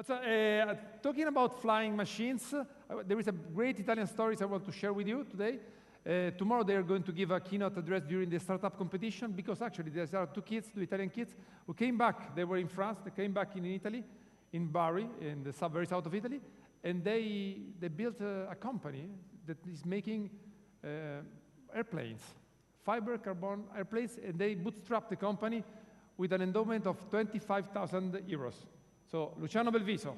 So, talking about flying machines, there is a great Italian story I want to share with you today. Tomorrow they are going to give a keynote address during the startup competition, because actually there are two Italian kids, who came back. They were in France, they came back in Italy, in Bari, in the very south of Italy, and they built a company that is making airplanes, fiber carbon airplanes, and they bootstrapped the company with an endowment of 25,000 euros. So, Luciano Belviso.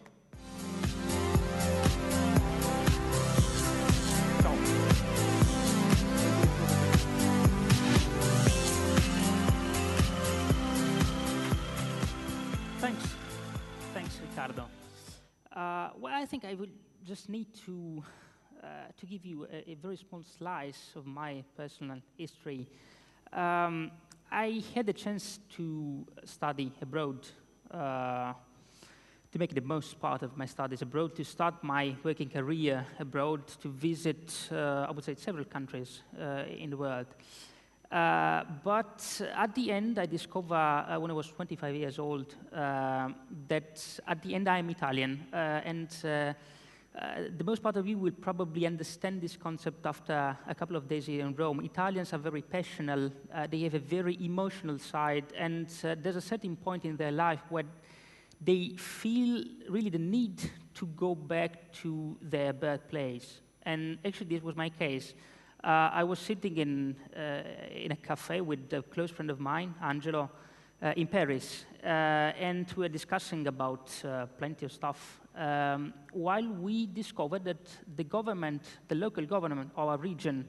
Thanks, Riccardo. Well, I think I would just need to give you a very small slice of my personal history. I had the chance to study abroad, to make the most part of my studies abroad, to start my working career abroad, to visit, I would say, several countries in the world. But at the end, I discovered when I was 25 years old that at the end I'm Italian, and the most part of you will probably understand this concept after a couple of days here in Rome. Italians are very passionate, they have a very emotional side, and there's a certain point in their life where they feel really the need to go back to their birthplace. And actually, this was my case. I was sitting in a cafe with a close friend of mine, Angelo, in Paris, and we were discussing about plenty of stuff, while we discovered that the government, the local government of our region,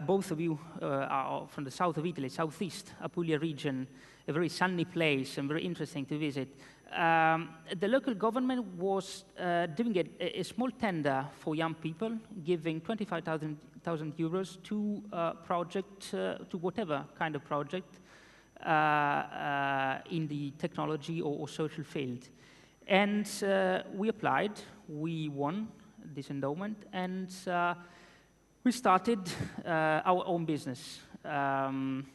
both of you are from the south of Italy, southeast Apulia region, a very sunny place and very interesting to visit. The local government was doing a small tender for young people, giving 25,000 euros to a project, to whatever kind of project in the technology or social field. And we applied, we won this endowment, and we started our own business. 1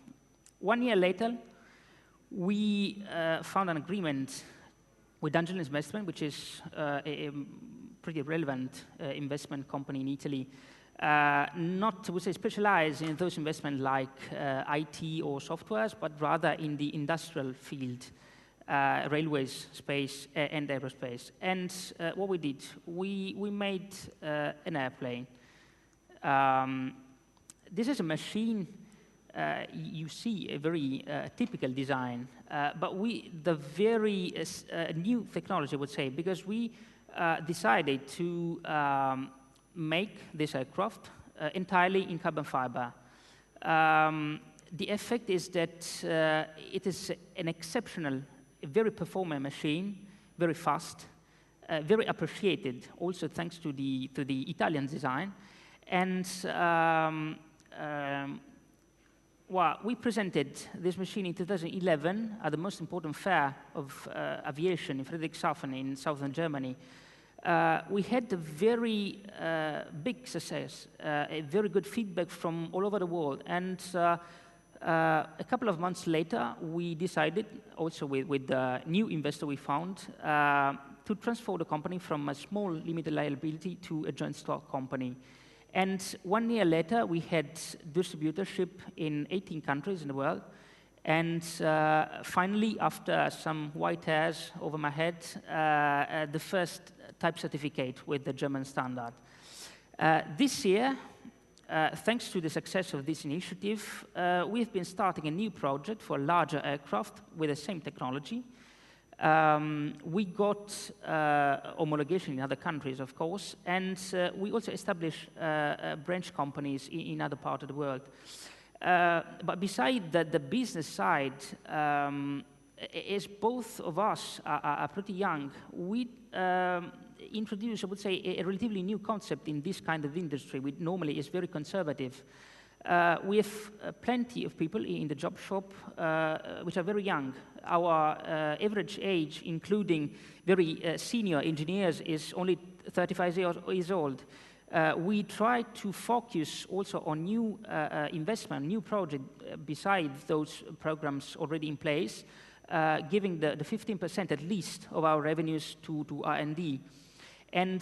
year later, we found an agreement with Angel Investment, which is a pretty relevant investment company in Italy, not, I would say, specialized in those investments like IT or softwares, but rather in the industrial field, railways, space, and aerospace. And what we did, we made an airplane. This is a machine. You see a very typical design, but the very new technology, I would say, because we decided to make this aircraft entirely in carbon fiber. The effect is that it is an exceptional, very performant machine, very fast, very appreciated, also thanks to the Italian design, and well, we presented this machine in 2011 at the most important fair of aviation in Friedrichshafen in southern Germany. We had a very big success, a very good feedback from all over the world. And a couple of months later, we decided, also with the new investor we found, to transfer the company from a small limited liability to a joint stock company. And 1 year later, we had distributorship in 18 countries in the world. And finally, after some white hairs over my head, the first type certificate with the German standard. This year, thanks to the success of this initiative, we've been starting a new project for a larger aircraft with the same technology. We got homologation in other countries, of course, and we also established branch companies in other parts of the world. But beside the business side, as both of us are pretty young, we introduced, I would say, a relatively new concept in this kind of industry, which normally is very conservative. We have plenty of people in the job shop which are very young. Our average age, including very senior engineers, is only 35 years old. We try to focus also on new investment, new project, besides those programs already in place. giving the 15% at least of our revenues to R&D. And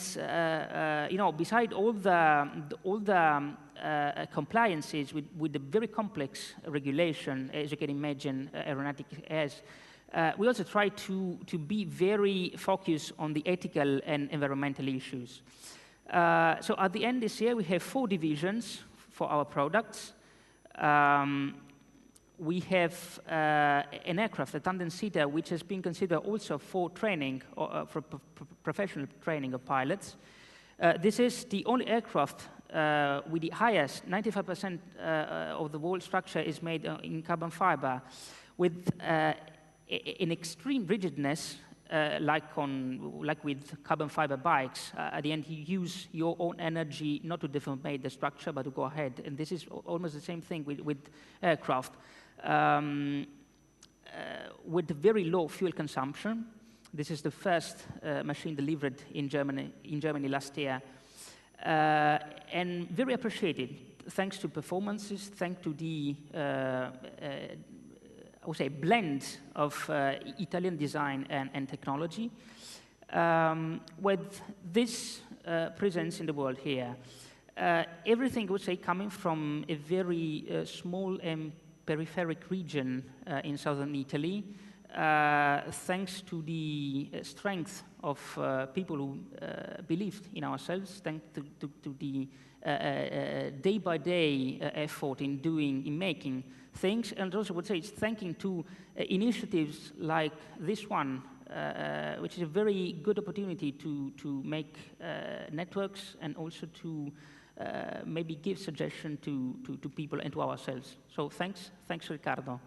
beside all the compliances with the very complex regulation, as you can imagine, aeronautics has, we also try to be very focused on the ethical and environmental issues. So at the end this year, we have 4 divisions for our products. We have an aircraft, a tandem-seater, which has been considered also for training, or for professional training of pilots. This is the only aircraft with the highest, 95% of the whole structure is made in carbon fiber, with an extreme rigidness, like with carbon fiber bikes. At the end, you use your own energy not to deform the structure, but to go ahead. And this is almost the same thing with aircraft. With very low fuel consumption. This is the first machine delivered in Germany last year. And very appreciated, thanks to performances, thanks to the I would say blend of Italian design and technology, with this presence in the world here. Everything, I would say, coming from a very small and peripheric region in southern Italy, thanks to the strength of people who believed in ourselves, thanks to the day-by-day effort in making things, and also would say it's thanking to initiatives like this one, which is a very good opportunity to make networks and also to maybe give suggestion to people and to ourselves. So thanks Riccardo.